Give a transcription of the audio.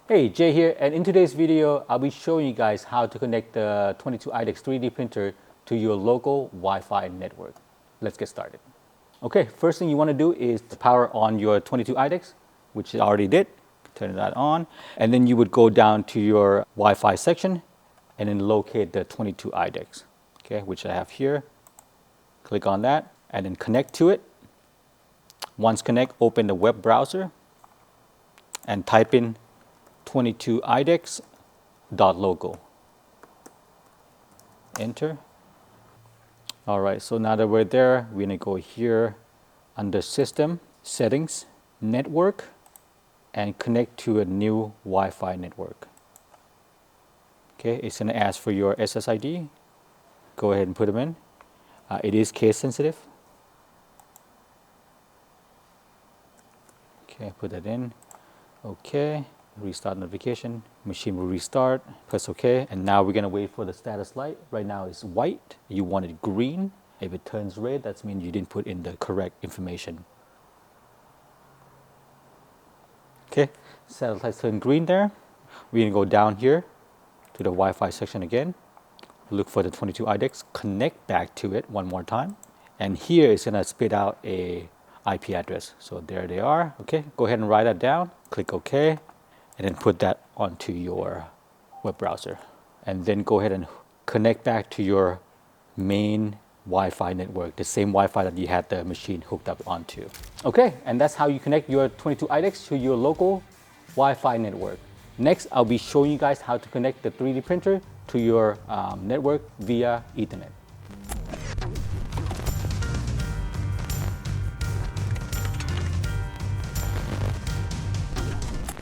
Hey, Jay here, and in today's video, I'll be showing you guys how to connect the 22 IDEX 3D printer to your local Wi-Fi network. Let's get started. Okay, first thing you want to do is to power on your 22 IDEX, which I already did. Turn that on, and then you would go down to your Wi-Fi section and then locate the 22 IDEX, okay, which I have here. Click on that and then connect to it. Once connect, open the web browser and type in 22 IDEX.local. Enter. All right, so now that we're there, we're gonna go here under System, Settings, Network, and connect to a new Wi-Fi network. Okay, it's gonna ask for your SSID. Go ahead and put them in. It is case sensitive. Okay, put that in. Okay. Restart notification, machine will restart, press OK, and now we're gonna wait for the status light. Right now it's white, you want it green. If it turns red, that means you didn't put in the correct information. Okay, status light turned green there. We're gonna go down here to the Wi-Fi section again, look for the 22 IDEX, connect back to it one more time, and here it's gonna spit out a IP address. So there they are. Okay, go ahead and write that down, click OK, and then put that onto your web browser. And then go ahead and connect back to your main Wi-Fi network, the same Wi-Fi that you had the machine hooked up onto. Okay, and that's how you connect your 22 IDEX to your local Wi-Fi network. Next, I'll be showing you guys how to connect the 3D printer to your network via Ethernet.